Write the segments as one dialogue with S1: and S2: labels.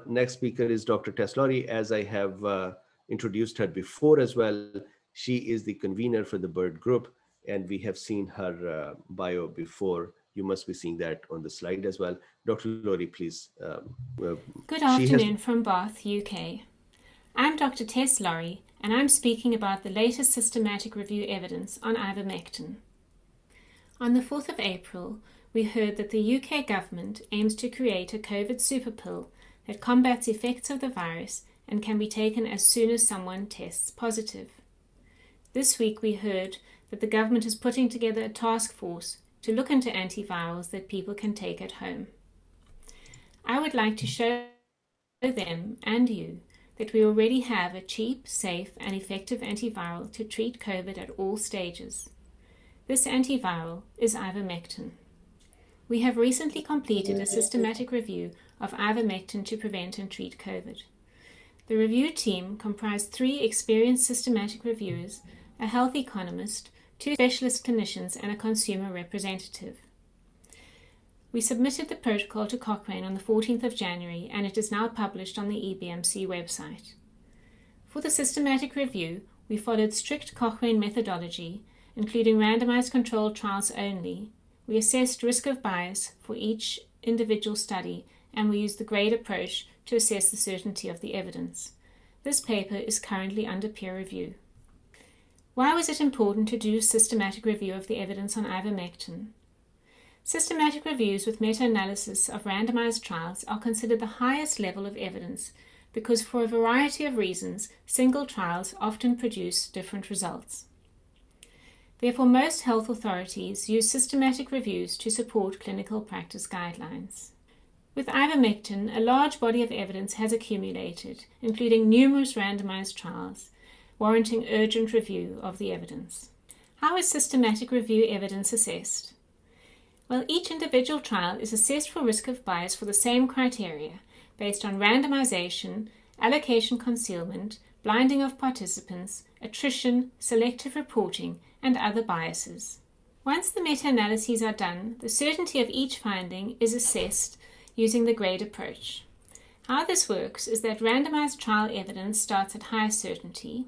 S1: next speaker is Dr. Tess Lawrie. As I have introduced her before as well, she is the convener for the BIRD group, and we have seen her bio before. You must be seeing that on the slide as well. Dr. Lawrie, please.
S2: Good afternoon from Bath, UK. I'm Dr. Tess Lawrie, and I'm speaking about the latest systematic review evidence on ivermectin. On the 4th of April, we heard that the UK government aims to create a COVID super pill that combats effects of the virus and can be taken as soon as someone tests positive. This week we heard that the government is putting together a task force to look into antivirals that people can take at home. I would like to show them and you that we already have a cheap, safe and effective antiviral to treat COVID at all stages. This antiviral is ivermectin. We have recently completed a systematic review of ivermectin to prevent and treat COVID. The review team comprised 3 experienced systematic reviewers, a health economist, 2 specialist clinicians and a consumer representative. We submitted the protocol to Cochrane on the 14th of January and it is now published on the E-BMC website. For the systematic review, we followed strict Cochrane methodology, including randomized controlled trials only. We assessed risk of bias for each individual study and we used the grade approach to assess the certainty of the evidence. This paper is currently under peer review. Why was it important to do systematic review of the evidence on ivermectin? Systematic reviews with meta-analysis of randomized trials are considered the highest level of evidence because for a variety of reasons, single trials often produce different results. Therefore, most health authorities use systematic reviews to support clinical practice guidelines. With ivermectin, a large body of evidence has accumulated, including numerous randomized trials, warranting urgent review of the evidence. How is systematic review evidence assessed? Well, each individual trial is assessed for risk of bias for the same criteria, based on randomization, allocation concealment, blinding of participants, attrition, selective reporting, and other biases. Once the meta-analyses are done, the certainty of each finding is assessed using the grade approach. How this works is that randomized trial evidence starts at high certainty,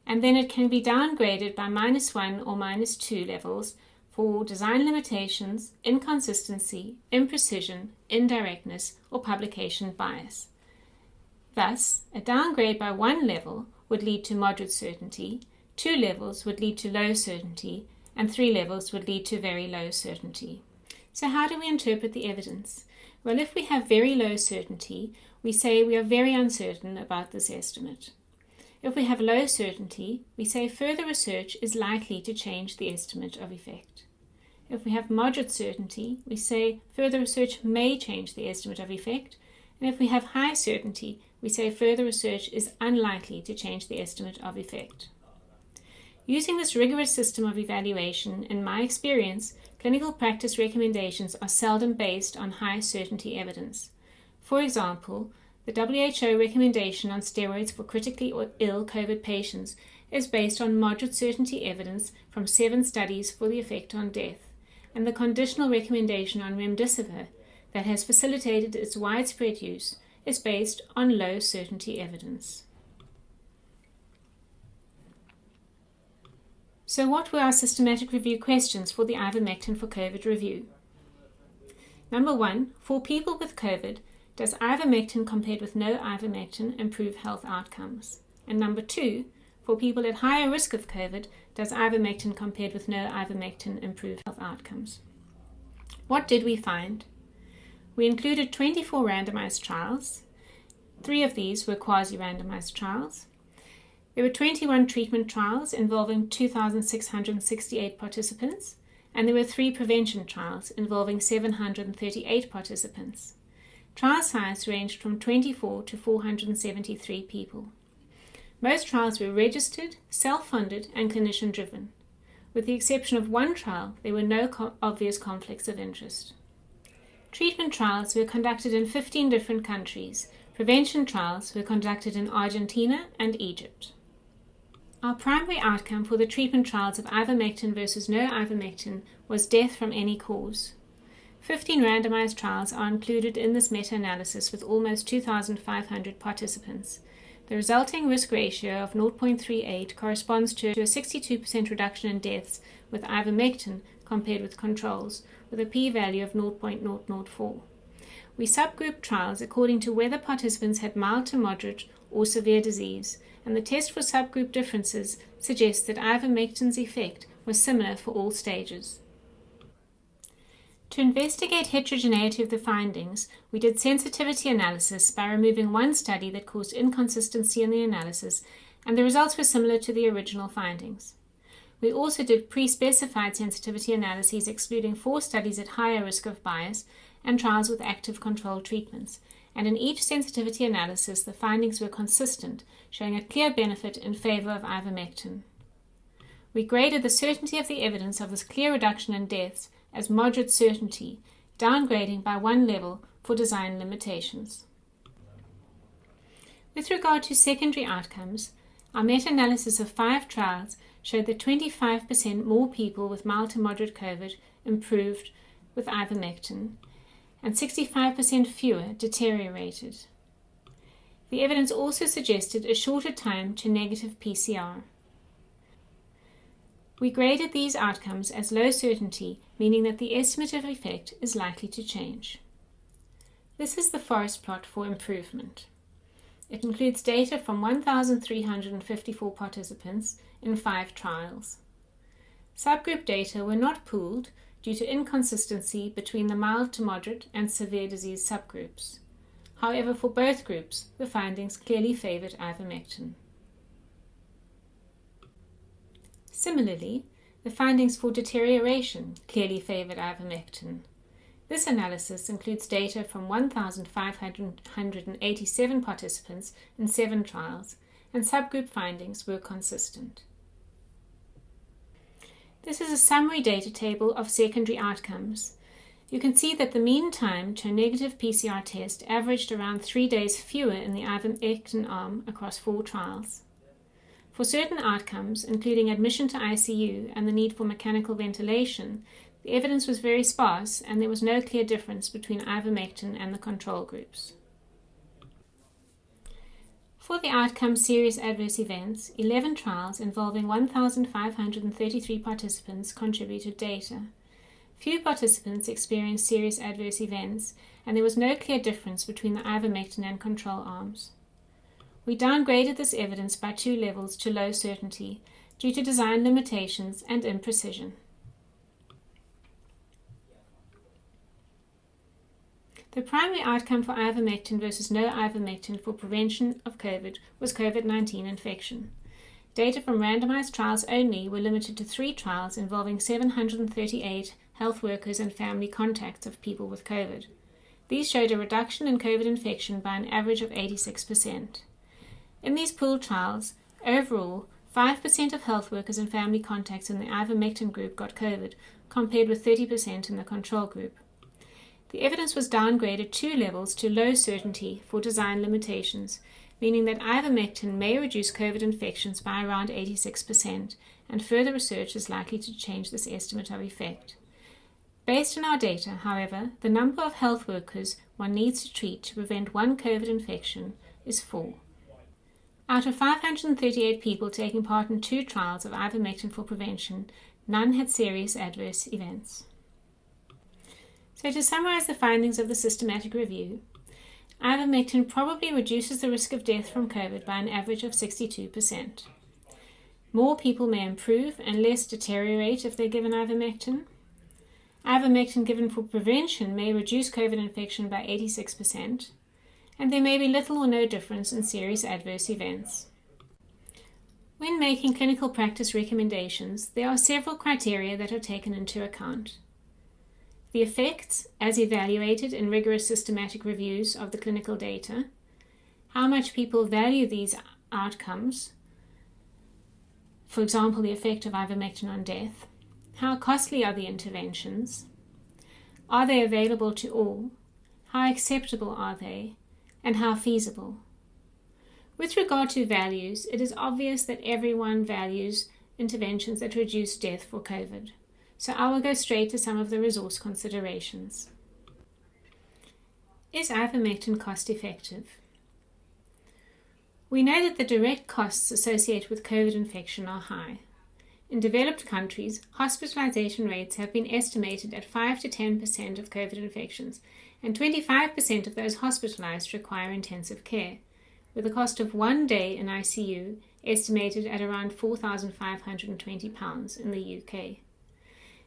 S2: and then it can be downgraded by -1 or -2 levels for design limitations, inconsistency, imprecision, indirectness, or publication bias. Thus, a downgrade by 1 level would lead to moderate certainty, 2 levels would lead to low certainty, and 3 levels would lead to very low certainty. So how do we interpret the evidence? Well, if we have very low certainty, we say we are very uncertain about this estimate. If we have low certainty, we say further research is likely to change the estimate of effect. If we have moderate certainty, we say further research may change the estimate of effect. And if we have high certainty, we say further research is unlikely to change the estimate of effect. Using this rigorous system of evaluation, in my experience, clinical practice recommendations are seldom based on high certainty evidence. For example, the WHO recommendation on steroids for critically ill COVID patients is based on moderate certainty evidence from 7 studies for the effect on death, and the conditional recommendation on remdesivir that has facilitated its widespread use is based on low certainty evidence. So what were our systematic review questions for the ivermectin for COVID review? Number 1, for people with COVID, does ivermectin compared with no ivermectin improve health outcomes? And number 2, for people at higher risk of COVID, does ivermectin compared with no ivermectin improve health outcomes? What did we find? We included 24 randomized trials. 3 of these were quasi-randomized trials. There were 21 treatment trials involving 2,668 participants, and there were 3 prevention trials involving 738 participants. Trial size ranged from 24 to 473 people. Most trials were registered, self-funded, and clinician-driven. With the exception of 1 trial, there were no obvious conflicts of interest. Treatment trials were conducted in 15 different countries. Prevention trials were conducted in Argentina and Egypt. Our primary outcome for the treatment trials of ivermectin versus no ivermectin was death from any cause. 15 randomized trials are included in this meta-analysis with almost 2,500 participants. The resulting risk ratio of 0.38 corresponds to a 62% reduction in deaths with ivermectin compared with controls, with a p-value of 0.004. We subgrouped trials according to whether participants had mild to moderate or severe disease, and the test for subgroup differences suggests that ivermectin's effect was similar for all stages. To investigate heterogeneity of the findings, we did sensitivity analysis by removing one study that caused inconsistency in the analysis, and the results were similar to the original findings. We also did pre-specified sensitivity analyses excluding 4 studies at higher risk of bias and trials with active control treatments, and in each sensitivity analysis the findings were consistent, showing a clear benefit in favor of ivermectin. We graded the certainty of the evidence of this clear reduction in deaths as moderate certainty, downgrading by 1 level for design limitations. With regard to secondary outcomes, our meta-analysis of 5 trials showed that 25% more people with mild to moderate COVID improved with ivermectin, and 65% fewer deteriorated. The evidence also suggested a shorter time to negative PCR. We graded these outcomes as low certainty, meaning that the estimate of effect is likely to change. This is the forest plot for improvement. It includes data from 1,354 participants in 5 trials. Subgroup data were not pooled due to inconsistency between the mild to moderate and severe disease subgroups. However, for both groups, the findings clearly favored ivermectin. Similarly, the findings for deterioration clearly favored ivermectin. This analysis includes data from 1,587 participants in 7 trials, and subgroup findings were consistent. This is a summary data table of secondary outcomes. You can see that the mean time to a negative PCR test averaged around 3 days fewer in the ivermectin arm across 4 trials. For certain outcomes, including admission to ICU and the need for mechanical ventilation, the evidence was very sparse and there was no clear difference between ivermectin and the control groups. For the outcome serious adverse events, 11 trials involving 1,533 participants contributed data. Few participants experienced serious adverse events, and there was no clear difference between the ivermectin and control arms. We downgraded this evidence by 2 levels to low certainty due to design limitations and imprecision. The primary outcome for ivermectin versus no ivermectin for prevention of COVID was COVID-19 infection. Data from randomized trials only were limited to 3 trials involving 738 health workers and family contacts of people with COVID. These showed a reduction in COVID infection by an average of 86%. In these pooled trials, overall, 5% of health workers and family contacts in the ivermectin group got COVID, compared with 30% in the control group. The evidence was downgraded 2 levels to low certainty for design limitations, meaning that ivermectin may reduce COVID infections by around 86%, and further research is likely to change this estimate of effect. Based on our data, however, the number of health workers one needs to treat to prevent 1 COVID infection is 4. Out of 538 people taking part in 2 trials of ivermectin for prevention, none had serious adverse events. So to summarize the findings of the systematic review, ivermectin probably reduces the risk of death from COVID by an average of 62%. More people may improve and less deteriorate if they're given ivermectin. Ivermectin given for prevention may reduce COVID infection by 86%. And there may be little or no difference in serious adverse events. When making clinical practice recommendations, there are several criteria that are taken into account. The effects, as evaluated in rigorous systematic reviews of the clinical data, how much people value these outcomes, for example, the effect of ivermectin on death, how costly are the interventions, are they available to all, how acceptable are they, and how feasible. With regard to values, it is obvious that everyone values interventions that reduce death for COVID, so I will go straight to some of the resource considerations. Is ivermectin cost effective? We know that the direct costs associated with COVID infection are high. In developed countries, hospitalization rates have been estimated at 5 to 10% of COVID infections, and 25% of those hospitalized require intensive care, with the cost of 1 day in ICU estimated at around £4,520 in the UK.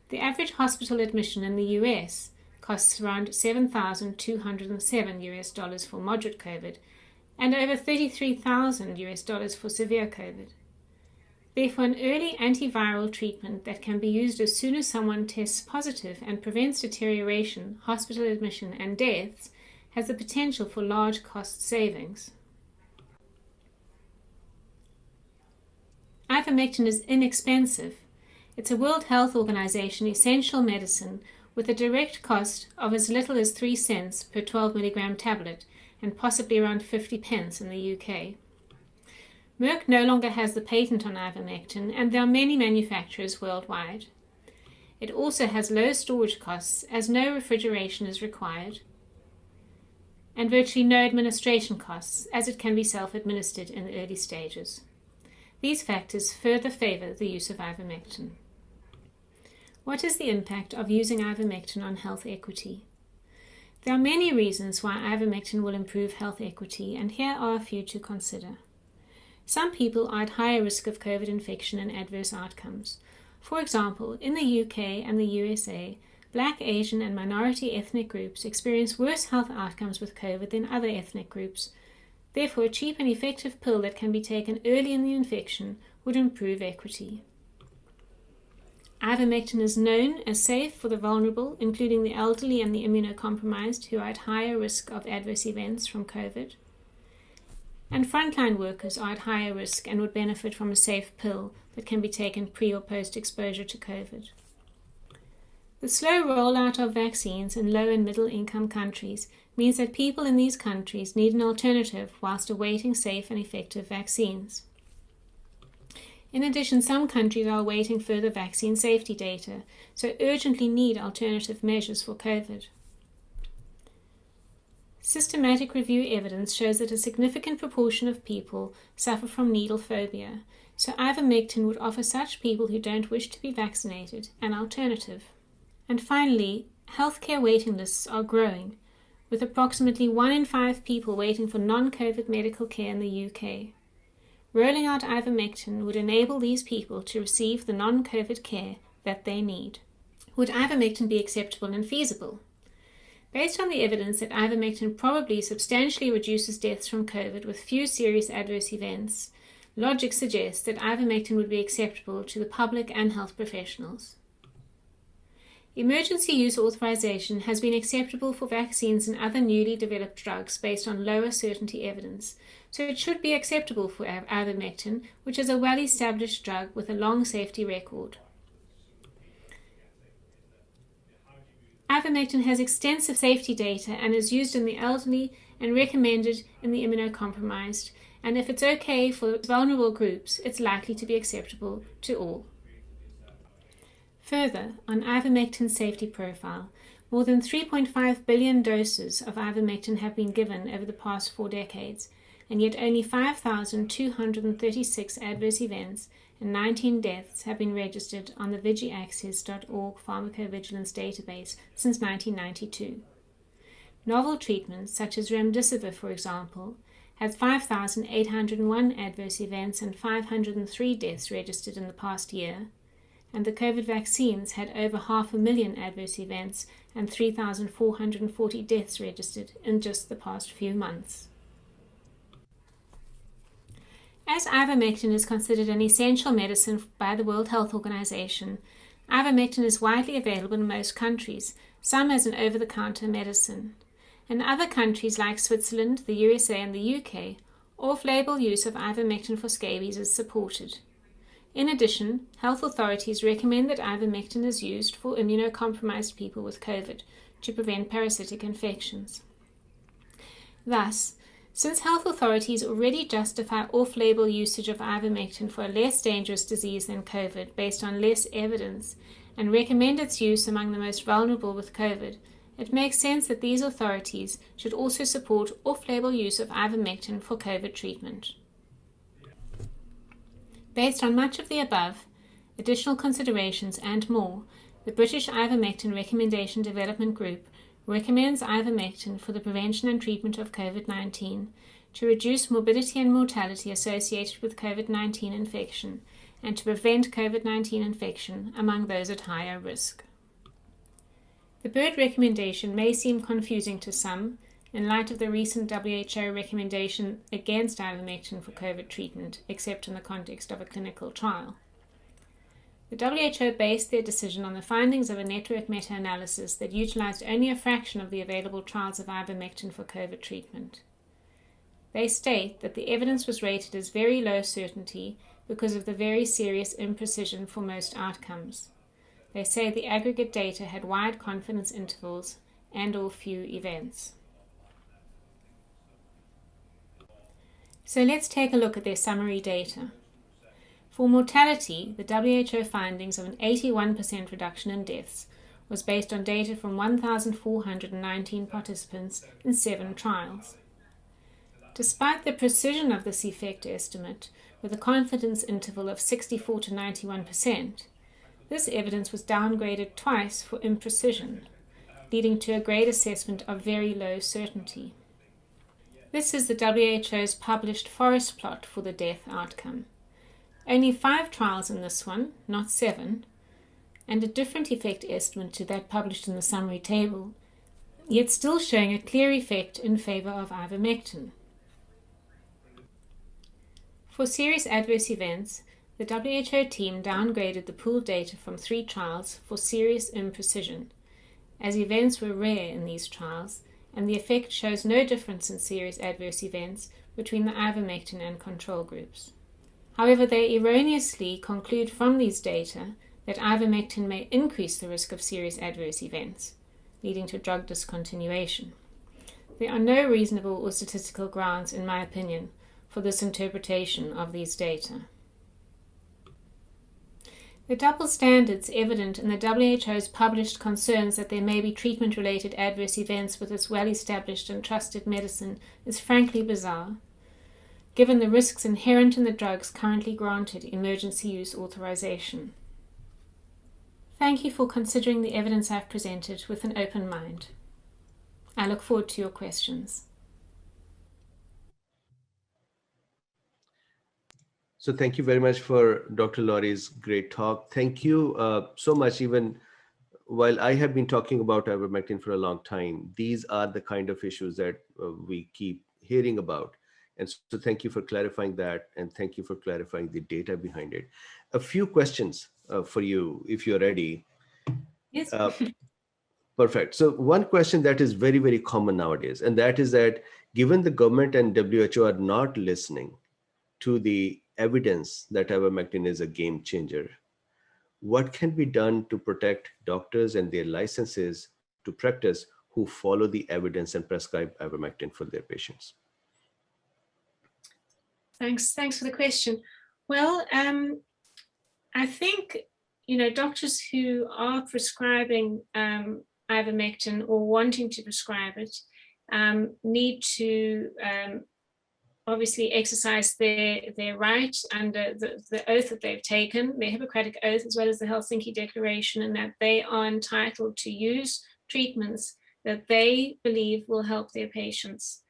S2: The average hospital admission in the US costs around $7,207 for moderate COVID and over $33,000 for severe COVID. Therefore, an early antiviral treatment that can be used as soon as someone tests positive and prevents deterioration, hospital admission, and deaths has the potential for large cost savings. Ivermectin is inexpensive. It's a World Health Organization essential medicine with a direct cost of as little as 3 cents per 12 milligram tablet and possibly around 50 pence in the UK. Merck no longer has the patent on ivermectin, and there are many manufacturers worldwide. It also has low storage costs as no refrigeration is required, and virtually no administration costs as it can be self-administered in the early stages. These factors further favor the use of ivermectin. What is the impact of using ivermectin on health equity? There are many reasons why ivermectin will improve health equity, and here are a few to consider. Some people are at higher risk of COVID infection and adverse outcomes. For example, in the UK and the USA, Black, Asian, and minority ethnic groups experience worse health outcomes with COVID than other ethnic groups. Therefore, a cheap and effective pill that can be taken early in the infection would improve equity. Ivermectin is known as safe for the vulnerable, including the elderly and the immunocompromised who are at higher risk of adverse events from COVID. And frontline workers are at higher risk and would benefit from a safe pill that can be taken pre or post exposure to COVID. The slow rollout of vaccines in low and middle income countries means that people in these countries need an alternative whilst awaiting safe and effective vaccines. In addition, some countries are awaiting further vaccine safety data, so urgently need alternative measures for COVID. Systematic review evidence shows that a significant proportion of people suffer from needle phobia, so ivermectin would offer such people who don't wish to be vaccinated an alternative. And finally, healthcare waiting lists are growing, with approximately 1 in 5 people waiting for non-COVID medical care in the UK. Rolling out ivermectin would enable these people to receive the non-COVID care that they need. Would ivermectin be acceptable and feasible? Based on the evidence that ivermectin probably substantially reduces deaths from COVID with few serious adverse events, logic suggests that ivermectin would be acceptable to the public and health professionals. Emergency use authorization has been acceptable for vaccines and other newly developed drugs based on lower certainty evidence, so it should be acceptable for ivermectin, which is a well-established drug with a long safety record. Ivermectin has extensive safety data and is used in the elderly and recommended in the immunocompromised, and if it's okay for vulnerable groups, it's likely to be acceptable to all. Further, on ivermectin's safety profile, more than 3.5 billion doses of ivermectin have been given over the past 4 decades, and yet only 5,236 adverse events and 19 deaths have been registered on the vigiaccess.org pharmacovigilance database since 1992. Novel treatments, such as remdesivir, for example, had 5,801 adverse events and 503 deaths registered in the past year, and the COVID vaccines had over 500,000 adverse events and 3,440 deaths registered in just the past few months. As ivermectin is considered an essential medicine by the World Health Organization, ivermectin is widely available in most countries, some as an over-the-counter medicine. In other countries like Switzerland, the USA, and the UK, off-label use of ivermectin for scabies is supported. In addition, health authorities recommend that ivermectin is used for immunocompromised people with COVID to prevent parasitic infections. Thus, since health authorities already justify off-label usage of ivermectin for a less dangerous disease than COVID based on less evidence and recommend its use among the most vulnerable with COVID, it makes sense that these authorities should also support off-label use of ivermectin for COVID treatment. Based on much of the above, additional considerations and more, the British Ivermectin Recommendation Development Group recommends ivermectin for the prevention and treatment of COVID-19 to reduce morbidity and mortality associated with COVID-19 infection and to prevent COVID-19 infection among those at higher risk. The BIRD recommendation may seem confusing to some in light of the recent WHO recommendation against ivermectin for COVID treatment, except in the context of a clinical trial. The WHO based their decision on the findings of a network meta-analysis that utilized only a fraction of the available trials of ivermectin for COVID treatment. They state that the evidence was rated as very low certainty because of the very serious imprecision for most outcomes. They say the aggregate data had wide confidence intervals and/or few events. So let's take a look at their summary data. For mortality, the WHO findings of an 81% reduction in deaths was based on data from 1,419 participants in 7 trials. Despite the precision of this effect estimate, with a confidence interval of 64 to 91%, this evidence was downgraded twice for imprecision, leading to a grade assessment of very low certainty. This is the WHO's published forest plot for the death outcome. Only 5 trials in this one, not 7, and a different effect estimate to that published in the summary table, yet still showing a clear effect in favor of ivermectin. For serious adverse events, the WHO team downgraded the pooled data from 3 trials for serious imprecision, as events were rare in these trials, and the effect shows no difference in serious adverse events between the ivermectin and control groups. However, they erroneously conclude from these data that ivermectin may increase the risk of serious adverse events, leading to drug discontinuation. There are no reasonable or statistical grounds, in my opinion, for this interpretation of these data. The double standards evident in the WHO's published concerns that there may be treatment-related adverse events with this well-established and trusted medicine is frankly bizarre, given the risks inherent in the drugs currently granted emergency use authorization. Thank you for considering the evidence I've presented with an open mind. I look forward to your questions.
S1: So thank you very much for Dr. Lawrie's great talk. Thank you so much. Even while I have been talking about ivermectin for a long time, these are the kind of issues that we keep hearing about. And so thank you for clarifying that, and thank you for clarifying the data behind it. A few questions for you, if you're ready.
S2: Yes.
S1: Perfect. So one question that is very, very common nowadays, and that is that given the government and WHO are not listening to the evidence that ivermectin is a game changer, what can be done to protect doctors and their licenses to practice who follow the evidence and prescribe ivermectin for their patients?
S2: Thanks for the question. Well, I think, doctors who are prescribing ivermectin or wanting to prescribe it need to obviously exercise their right under the oath that they've taken, their Hippocratic Oath, as well as the Helsinki Declaration, and that they are entitled to use treatments that they believe will help their patients.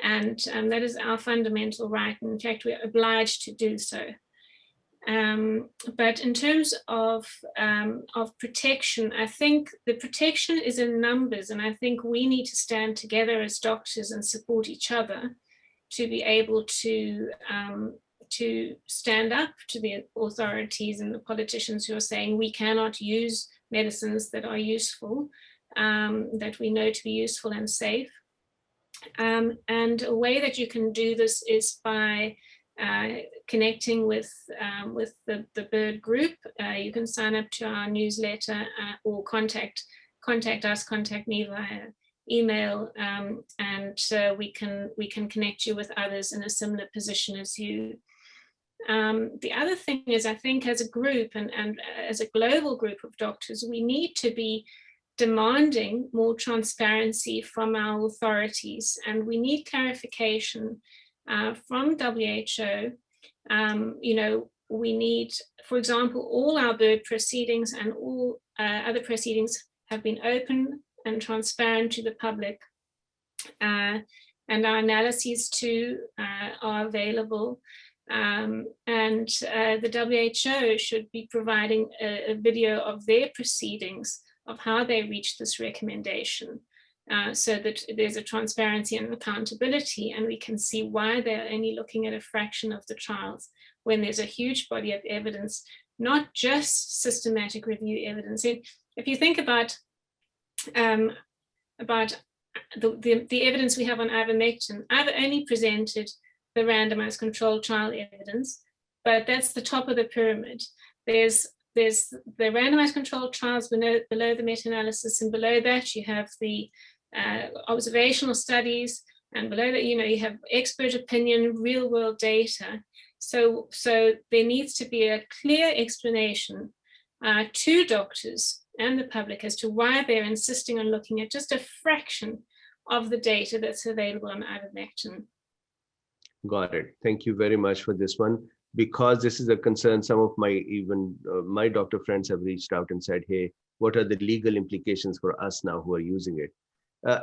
S2: And that is our fundamental right. And in fact, we're obliged to do so. But in terms of protection, I think the protection is in numbers, and I think we need to stand together as doctors and support each other to be able to stand up to the authorities and the politicians who are saying we cannot use medicines that are useful, that we know to be useful and safe. And a way that you can do this is by connecting with the BIRD group. You can sign up to our newsletter or contact me via email, and we can connect you with others in a similar position as you. The other thing is, I think as a group and as a global group of doctors, we need to be demanding more transparency from our authorities, and we need clarification from WHO. We need, for example, all our bird proceedings and all other proceedings have been open and transparent to the public, and our analyses too are available. And the WHO should be providing a video of their proceedings, of how they reached this recommendation, so that there's a transparency and accountability, and we can see why they're only looking at a fraction of the trials when there's a huge body of evidence, not just systematic review evidence. If you think about the evidence we have on ivermectin, I've only presented the randomized controlled trial evidence, but that's the top of the pyramid. There's the randomized controlled trials below the meta-analysis, and below that you have the observational studies, and below that you have expert opinion, real world data. So there needs to be a clear explanation to doctors and the public as to why they're insisting on looking at just a fraction of the data that's available on ivermectin.
S1: Got it. Thank you very much for this one. Because this is a concern, some of my doctor friends have reached out and said, hey, what are the legal implications for us now who are using it?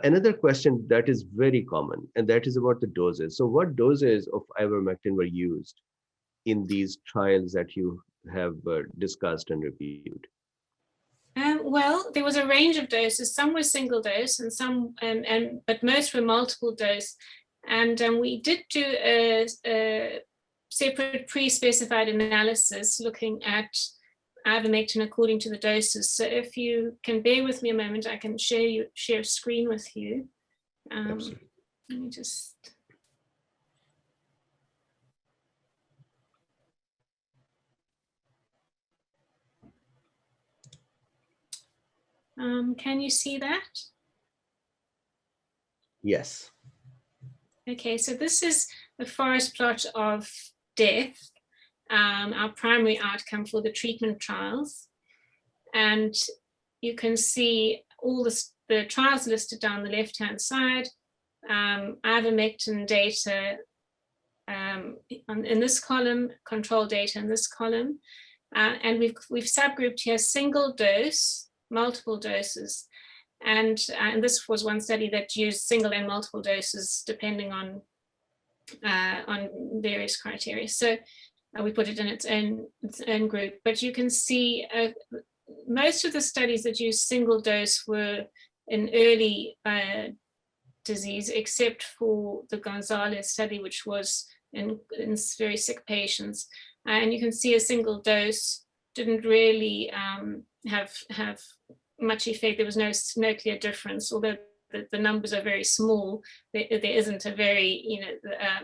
S1: Another question that is very common, and that is about the doses. So what doses of ivermectin were used in these trials that you have discussed and reviewed?
S2: Well, there was a range of doses. Some were single dose, and some, but most were multiple dose. And we did do a separate pre-specified analysis looking at ivermectin according to the doses. So if you can bear with me a moment, I can share a screen with you.
S1: Absolutely.
S2: Let me just. Can you see that?
S1: Yes.
S2: Okay, so this is the forest plot of death, our primary outcome for the treatment trials. And you can see all the trials listed down the left-hand side, ivermectin data in this column, control data in this column. And we've subgrouped here single dose, multiple doses. And this was one study that used single and multiple doses depending on various criteria. So we put it in its own group. But you can see most of the studies that used single dose were in early disease, except for the Gonzalez study, which was in very sick patients. And you can see a single dose didn't really have much effect. There was no clear difference, although the numbers are very small. There isn't a very,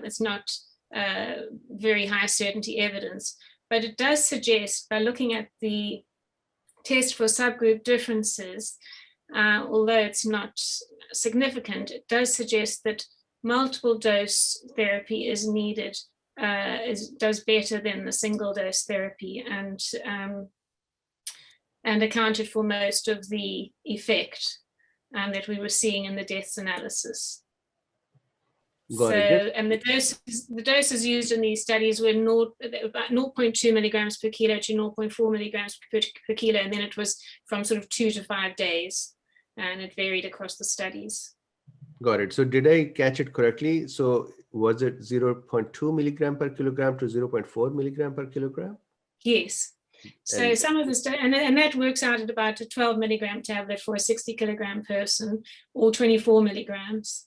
S2: it's not very high certainty evidence, but it does suggest, by looking at the test for subgroup differences, although it's not significant, it does suggest that multiple dose therapy is needed, does better than the single dose therapy, and accounted for most of the effect that we were seeing in the deaths analysis. And the doses used in these studies were about 0.2 milligrams per kilo to 0.4 milligrams per kilo, and then it was from sort of 2 to 5 days, and it varied across the studies.
S1: Got it. So did I catch it correctly? So was it 0.2 milligram per kilogram to 0.4 milligram per kilogram?
S2: Yes. So some of the studies, and that works out at about a 12 milligram tablet for a 60 kilogram person, or 24 milligrams.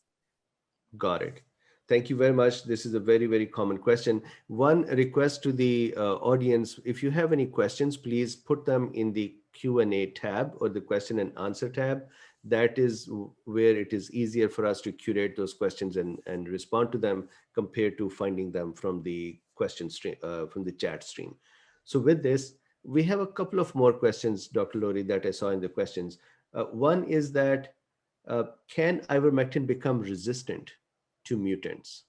S2: Got
S1: it. Thank you very much. This is a very, very common question. One request to the audience, if you have any questions, please put them in the Q&A tab or the question and answer tab. That is where it is easier for us to curate those questions and respond to them compared to finding them from the question stream, from the chat stream. So with this, we have a couple of more questions, Dr. Lawrie, that I saw in the questions. One is that, can ivermectin become resistant to mutants?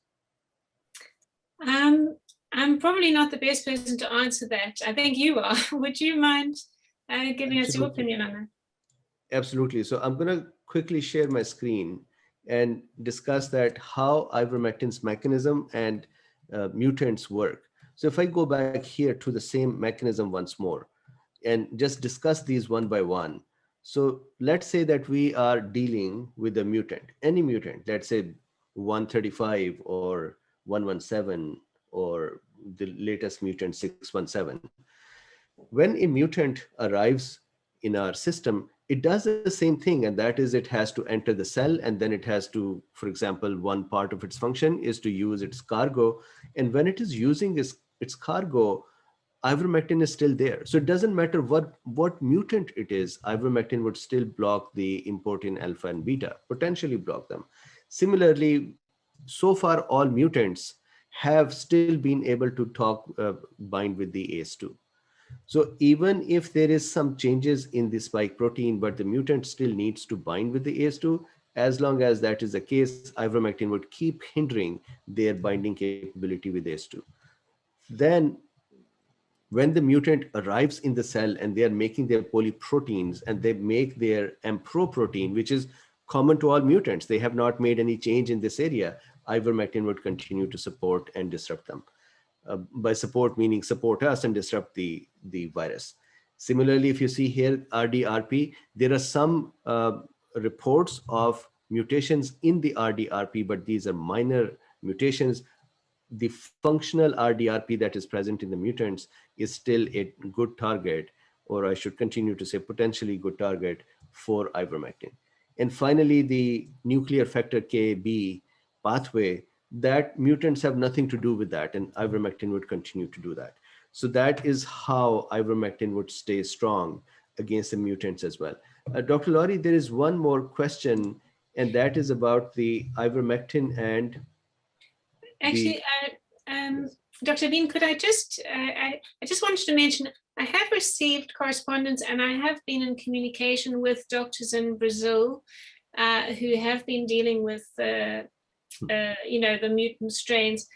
S2: I'm probably not the best person to answer that. I think you are. Would you mind giving us your opinion on that?
S1: Absolutely. So I'm going to quickly share my screen and discuss that how ivermectin's mechanism and mutants work. So if I go back here to the same mechanism once more and just discuss these one by one. So let's say that we are dealing with a mutant, any mutant, let's say 135 or 117 or the latest mutant 617. When a mutant arrives in our system, it does the same thing, and that is it has to enter the cell, and then it has to, for example, one part of its function is to use its cargo. And when it is using its cargo, ivermectin is still there. So it doesn't matter what mutant it is, ivermectin would still block the importin alpha and beta, potentially block them. Similarly, so far all mutants have still been able to bind with the ACE2. So even if there is some changes in the spike protein, but the mutant still needs to bind with the ACE2, as long as that is the case, ivermectin would keep hindering their binding capability with ACE2. Then when the mutant arrives in the cell and they are making their polyproteins and they make their mpro protein, which is common to all mutants, they have not made any change in this area, ivermectin would continue to support and disrupt them. By support meaning support us and disrupt the virus. Similarly, if you see here RDRP, there are some reports of mutations in the RDRP, but these are minor mutations. The functional RDRP that is present in the mutants is still a good target, or I should continue to say potentially good target for ivermectin. And finally, the nuclear factor KB pathway, that mutants have nothing to do with that, and ivermectin would continue to do that. So that is how ivermectin would stay strong against the mutants as well. Dr. Lawrie, there is one more question, and that is about the ivermectin and
S2: Actually, Dr. Bean, could I just wanted to mention, I have received correspondence and I have been in communication with doctors in Brazil who have been dealing with, the mutant strains.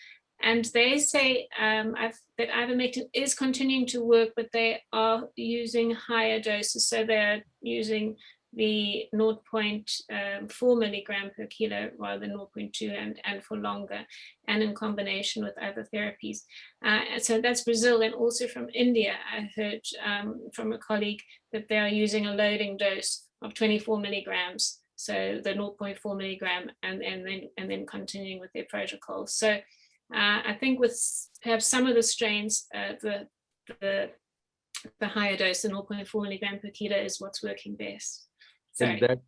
S2: And they say that ivermectin is continuing to work, but they are using higher doses. So they're using the 0.4 milligram per kilo rather than 0.2 and for longer, and in combination with other therapies. So that's Brazil. And also from India, I heard from a colleague that they are using a loading dose of 24 milligrams. So the 0.4 milligram and then continuing with their protocol. So I think with perhaps some of the strains, the higher dose, the 0.4 milligram per kilo, is what's working best.
S1: Sorry. And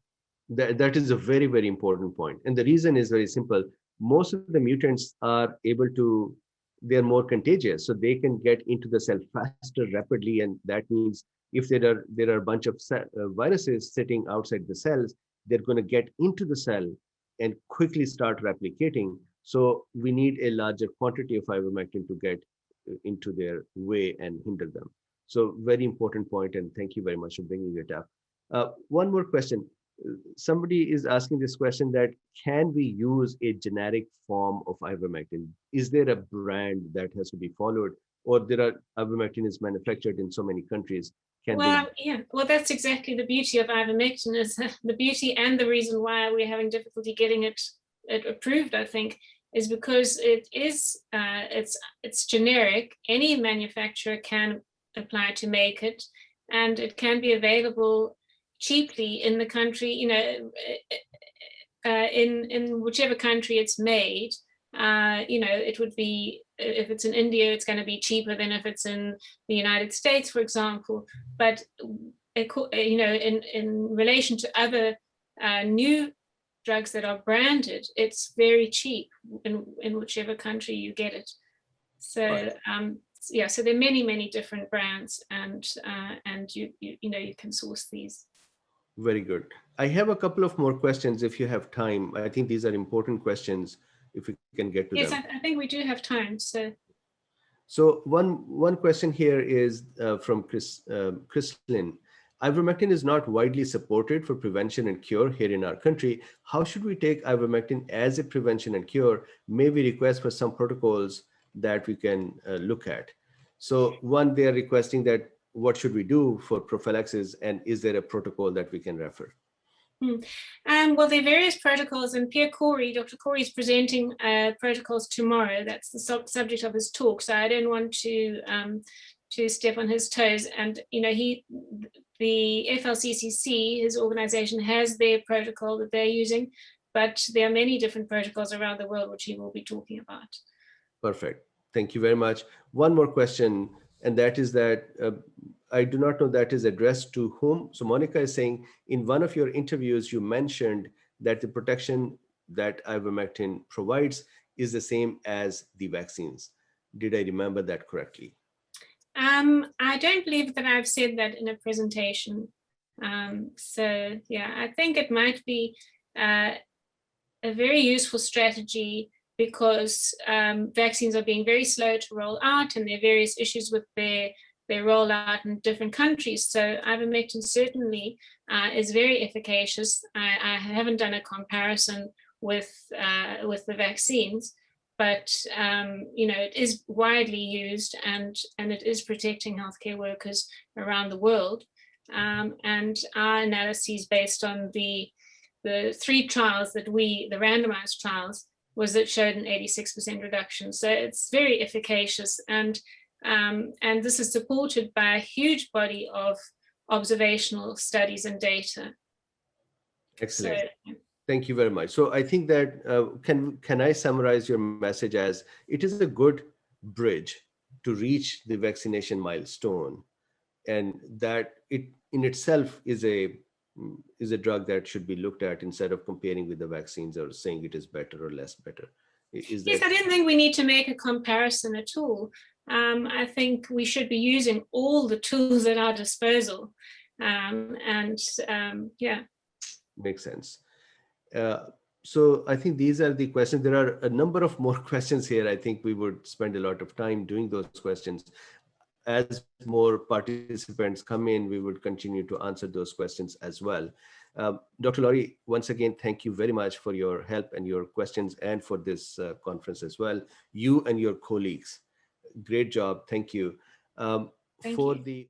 S1: that is a very, very important point. And the reason is very simple. Most of the mutants are able to, they're more contagious, so they can get into the cell faster, rapidly. And that means if there are a bunch of viruses sitting outside the cells, they're going to get into the cell and quickly start replicating. So we need a larger quantity of ivermectin to get into their way and hinder them. So very important point, and thank you very much for bringing it up. One more question. Somebody is asking this question that can we use a generic form of ivermectin? Is there a brand that has to be followed, or ivermectin is manufactured in so many countries?
S2: Well, that's exactly the beauty of ivermectin, is the beauty and the reason why we're having difficulty getting it approved, I think, is because it is it's generic. Any manufacturer can apply to make it, and it can be available cheaply in the country, in whichever country it's made. It would be, if it's in India, it's going to be cheaper than if it's in the United States, for example. But in relation to other new drugs that are branded, it's very cheap in whichever country you get it. So right. So there are many different brands, and you can source these.
S1: Very good. I have a couple of more questions if you have time. I think these are important questions if we can get to them.
S2: Yes, I think we do have time.
S1: So one question here is from Chrislyn. Ivermectin is not widely supported for prevention and cure here in our country. How should we take ivermectin as a prevention and cure? May we request for some protocols that we can look at? So one, they are requesting that what should we do for prophylaxis, and is there a protocol that we can refer?
S2: Well, there are various protocols, and Dr. Corey is presenting protocols tomorrow. That's the subject of his talk, so I don't want to step on his toes. And the FLCCC, his organization, has their protocol that they're using, but there are many different protocols around the world which he will be talking about.
S1: Perfect. Thank you very much. One more question, and that is that I do not know that is addressed to whom. So Monica is saying, in one of your interviews, you mentioned that the protection that ivermectin provides is the same as the vaccines. Did I remember that correctly?
S2: I don't believe that I've said that in a presentation. So yeah, I think it might be a very useful strategy, because vaccines are being very slow to roll out, and there are various issues with their rollout in different countries. So ivermectin certainly is very efficacious. I haven't done a comparison with the vaccines, but it is widely used, and it is protecting healthcare workers around the world. And our analyses based on the 3 trials the randomized trials, was that showed an 86% reduction. So it's very efficacious, and this is supported by a huge body of observational studies and data.
S1: Excellent. So, thank you very much. So I think that can I summarize your message as it is a good bridge to reach the vaccination milestone, and that it in itself is a drug that should be looked at instead of comparing with the vaccines or saying it is better or less better.
S2: Yes, I don't think we need to make a comparison at all. I think we should be using all the tools at our disposal. Yeah.
S1: Makes sense. So I think these are the questions. There are a number of more questions here. I think we would spend a lot of time doing those questions. As more participants come in, we would continue to answer those questions as well. Dr. Lawrie, once again, thank you very much for your help and your questions, and for this conference as well. You and your colleagues, great job. Thank you.
S2: Thank you.